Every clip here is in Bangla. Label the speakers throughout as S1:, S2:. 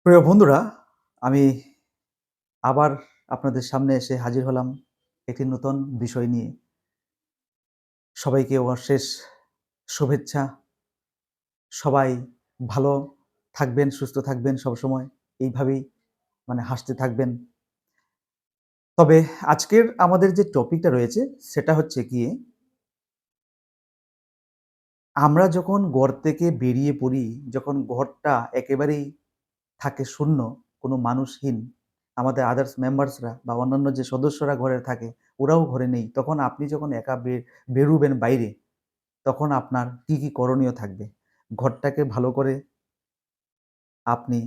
S1: প্রিয় বন্ধুরা, আমি আবার আপনাদের সামনে এসে হাজির হলাম একটি নতুন বিষয় নিয়ে। সবাইকে অশেষ শুভেচ্ছা। সবাই ভালো থাকবেন, সুস্থ থাকবেন সবসময়। এইভাবেই হাসতে থাকবেন। তবে আজকের আমাদের যে টপিকটা রয়েছে সেটা হচ্ছে গিয়ে আমরা যখন ঘর থেকে বেরিয়ে পড়ি, যখন ঘরটা একেবারেই থাকে শূন্য, কোনো মানুষহীন, আমাদের আদার্স মেম্বার্সরা বা অন্যান্য যে সদস্যরা ঘরে থাকে, ওরাও ঘরে নেই। তখন আপনি যখন একা বেরুবেন বাইরে, তখন আপনার কি, কি করণীয় থাকবে? ঘরটাকে ভালো করে আপনি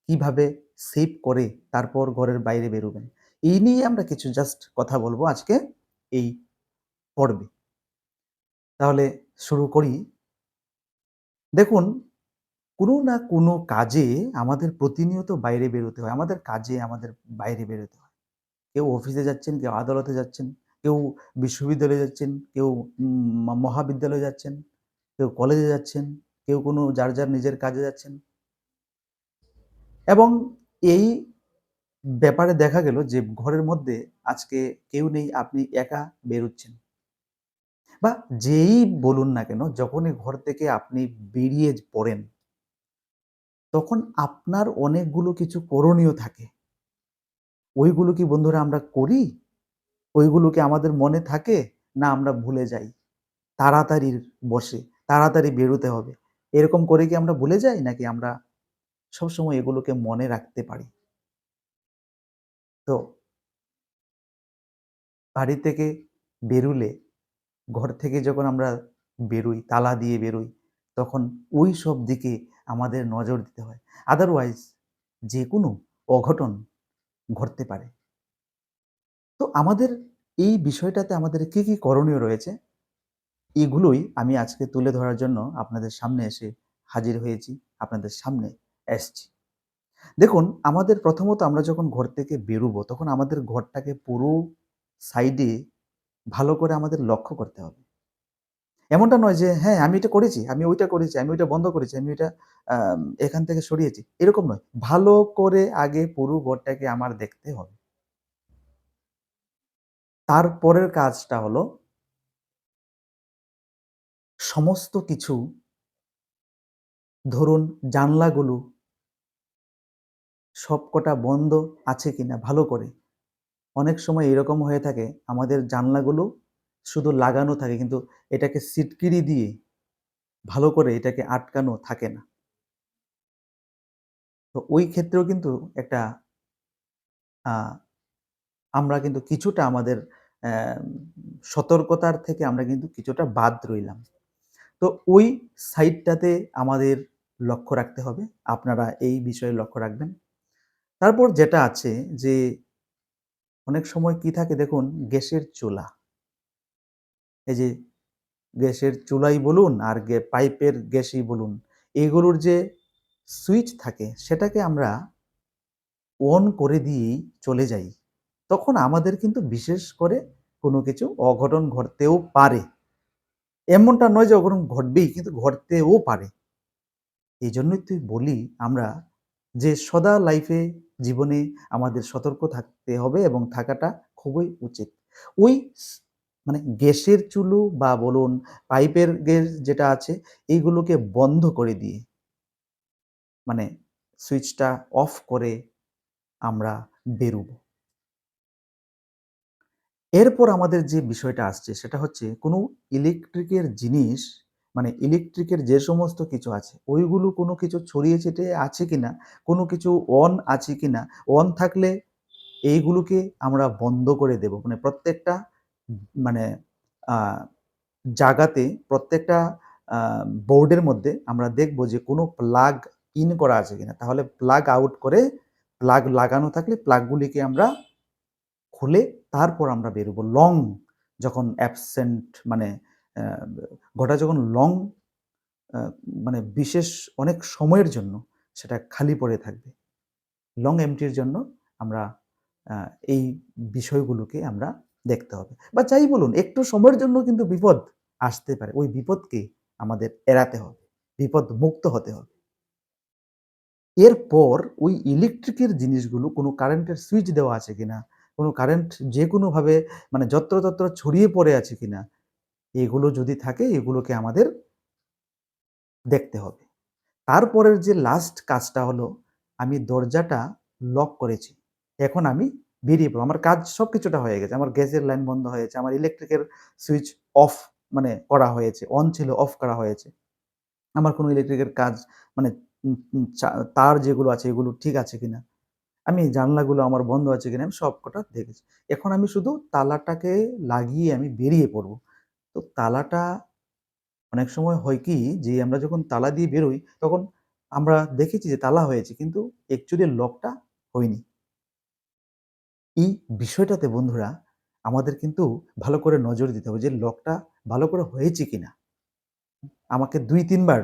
S1: কিভাবে সেভ করে তারপর ঘরের বাইরে বেরোবেন? এই নিয়ে আমরা কিছু জাস্ট কথা বলবো আজকে এই পর্বে। তাহলে শুরু করি। দেখুন, কোনো না কোনো কাজে আমাদের প্রতিনিয়ত বাইরে বেরোতে হয়। আমাদের কাজে আমাদের বাইরে বেরোতে হয়। কেউ অফিসে যাচ্ছেন, কেউ আদালতে যাচ্ছেন, কেউ বিশ্ববিদ্যালয়ে যাচ্ছেন, কেউ মহাবিদ্যালয়ে যাচ্ছেন, কেউ কলেজে যাচ্ছেন, কেউ কোনো যার নিজের কাজে যাচ্ছেন। এবং এই ব্যাপারে দেখা গেল যে ঘরের মধ্যে আজকে কেউ নেই, আপনি একা বেরোচ্ছেন। বা যেই বলুন না কেন, যখনই ঘর থেকে আপনি বেরিয়ে পড়েন, তখন আপনার অনেকগুলো কিছু করণীয় থাকে। ওইগুলো কি বন্ধুরা আমরা করি? ওইগুলো কি আমাদের মনে থাকে? না আমরা ভুলে যাই? তাড়াতাড়ির বশে, তাড়াতাড়ি বেরোতে হবে। এরকম করে কি আমরা ভুলে যাই? নাকি আমরা সবসময় এগুলোকে মনে রাখতে পারি? তো বাড়ি থেকে বেরুলে, ঘর থেকে যখন আমরা বেরোই, তালা দিয়ে বেরোই, তখন ওইসব দিকে আমাদের নজর দিতে হয়। আদারওয়াইজ যেকোনো অঘটন ঘটতে পারে। তো আমাদের এই বিষয়টাতে আমাদের কি, কি করণীয় রয়েছে? এগুলোই আমি আজকে তুলে ধরার জন্য আপনাদের সামনে এসে হাজির হয়েছি, আপনাদের সামনে এসছি। দেখুন, আমাদের প্রথমত আমরা যখন ঘর থেকে বেরোবো, তখন আমাদের ঘরটাকে পুরো সাইডে ভালো করে আমাদের লক্ষ্য করতে হবে। এমনটা নয় যে, হ্যাঁ, আমি এটা করেছি, আমি ওইটা করেছি, আমি ওইটা বন্ধ করেছি, আমি ওইটা এখান থেকে সরিয়েছি। এরকম নয়। ভালো করে আগে পুরো ঘরটাকে আমার দেখতে হবে। তারপরের কাজটা হলো সমস্ত কিছু, ধরুন জানলাগুলো সবকটা বন্ধ আছে কিনা ভালো করে। অনেক সময় এরকম হয়ে থাকে, আমাদের জানলাগুলো শুধু লাগানো থাকে কিন্তু এটাকে সিটকিরি দিয়ে ভালো করে এটাকে আটকানো থাকে না। তো ওই ক্ষেত্রেও কিন্তু একটা আ আমরা কিন্তু কিছুটা আমাদের অ্যা সতর্কতার থেকে আমরা কিন্তু কিছুটা বাদ রইলাম। তো ওই সাইডটাতে আমাদের লক্ষ্য রাখতে হবে। আপনারা এই বিষয়ে লক্ষ্য রাখবেন। তারপর যেটা আছে যে, অনেক সময় কি থাকে দেখুন, গ্যাসের চুলা। এই যে গ্যাসের চুলাই বলুন আর পাইপের গ্যাসই বলুন, এগুলোর যে সুইচ থাকে সেটাকে আমরা অন করে দিয়েই চলে যাই। তখন আমাদের কিন্তু বিশেষ করে কোনো কিছু অঘটন ঘটতেও পারে। এমনটা নয় যে অঘটন ঘটবেই, কিন্তু ঘটতেও পারে। এজন্যই তো বলি আমরা যে সদা লাইফে, জীবনে আমাদের সতর্ক থাকতে হবে এবং থাকাটা খুবই উচিত। ওই স মানে গ্যাসের চুলো বা বলুন পাইপের গ্যাস যেটা আছে, এইগুলোকে বন্ধ করে দিয়ে, মানে সুইচটা অফ করে আমরা বেরোবো। এরপর আমাদের যে বিষয়টা আসছে সেটা হচ্ছে কোনো ইলেকট্রিকের জিনিস, ইলেকট্রিকের যে সমস্ত কিছু আছে ওইগুলো কোনো কিছু ছড়িয়ে ছিটিয়ে আছে কিনা, কোনো কিছু অন আছে কিনা, অন থাকলে এইগুলোকে আমরা বন্ধ করে দেব। প্রত্যেকটা মানে আ জাগাতে, প্রত্যেকটা আ বোর্ডের মধ্যে আমরা দেখব যে কোনো প্লাগ ইন করা আছে কিনা। তাহলে প্লাগ আউট করে, প্লাগ লাগানো থাকলে প্লাগগুলিকে আমরা খুলে তারপর আমরা বেরোবো। লং যখন অ্যাবসেন্ট, অ্যা ঘরটা যখন লং বিশেষ অনেক সময়ের জন্য সেটা খালি পড়ে থাকবে। লং এমপ্টির জন্য আমরা আ এই বিষয়গুলোকে আমরা দেখতে হবে। বা যাই বলুন, একটু সময়ের জন্য কিন্তু বিপদ আসতে পারে। ওই বিপদকে আমাদের এড়াতে হবে। বিপদ মুক্ত হতে হবে। এরপর ওই ইলেকট্রিকের জিনিসগুলো কোনো কারেন্টের সুইচ দেওয়া আছে কিনা, কোনো কারেন্ট যেকোনোভাবে মানে যত্রতত্র ছড়িয়ে পড়ে আছে কিনা, এগুলো যদি থাকে এগুলোকে আমাদের দেখতে হবে। তারপরের যে লাস্ট কাজটা হলো, আমি দরজাটা লক করেছি। এখন আমি বেরিয়ে পড়ব। আমার কাজ সবকিছুটা হয়ে গেছে। আমার গ্যাসের লাইন বন্ধ হয়েছে। আমার ইলেকট্রিকের সুইচ অফ মানে করা হয়েছে। অন ছিল, অফ করা হয়েছে। আমার কোনো ইলেকট্রিকের কাজ মানে উম উম চা তার যেগুলো আছে এগুলো ঠিক আছে কিনা, আমি জানলাগুলো আমার বন্ধ আছে কিনা আমি সবকটা দেখেছি। এখন আমি শুধু তালাটাকে লাগিয়ে আমি বেরিয়ে পড়ব। তো তালাটা অনেক সময় হয় কি যে আমরা যখন তালা দিয়ে বেরোই তখন আমরা দেখেছি যে তালা হয়েছে কিন্তু অ্যাকচুয়ালি লকটা হয়নি। এই বিষয়টাতে বন্ধুরা আমাদের কিন্তু ভালো করে নজর দিতে হবে যে লকটা ভালো করে হয়েছে কিনা। আমাকে ২-৩ বার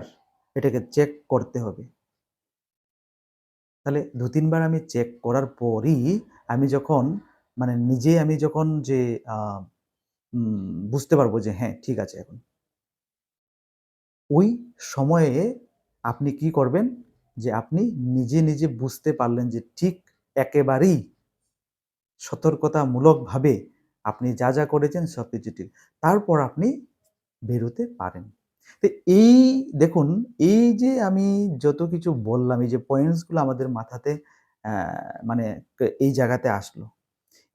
S1: এটাকে চেক করতে হবে। তাহলে ২-৩ বার আমি চেক করার পরই আমি যখন মানে নিজে আমি যখন যে আ বুঝতে পারবো যে হ্যাঁ, ঠিক আছে এখন। ওই সময়ে আপনি কি করবেন? যে আপনি নিজে, নিজে বুঝতে পারলেন যে ঠিক একেবারেই সতর্কতামূলকভাবে আপনি যা, যা করেছেন সবকিছু ঠিক। তারপর আপনি বেরোতে পারেন। তো এই দেখুন, এই যে আমি যত কিছু বললাম, এই যে পয়েন্টস গুলো আমাদের মাথাতে অ্যা মানে এই জায়গাতে আসলো।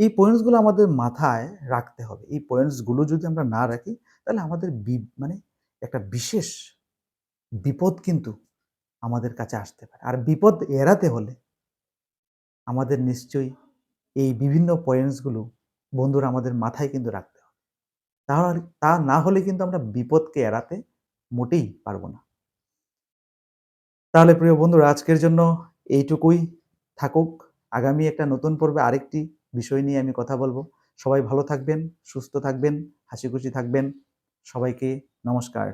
S1: এই পয়েন্টস গুলো আমাদের মাথায় রাখতে হবে। এই পয়েন্টস গুলো যদি আমরা না রাখি, তাহলে আমাদের মানে একটা বিশেষ বিপদ কিন্তু আমাদের কাছে আসতে পারে। আর বিপদ এড়াতে হলে আমাদের নিশ্চয়ই এই বিভিন্ন পয়েন্টস গুলো বন্ধুরা আমাদের মাথায় কিন্তু রাখতে হবে। তা না হলে কিন্তু আমরা বিপদকে এড়াতে মোটেই পারব না। তাহলে প্রিয় বন্ধুরা আজকের জন্য এইটুকুই থাকুক। আগামী একটা নতুন পর্বে আরেকটি বিষয় নিয়ে আমি কথা বলব। সবাই ভালো থাকবেন, সুস্থ থাকবেন, হাসিখুশি থাকবেন। সবাইকে নমস্কার।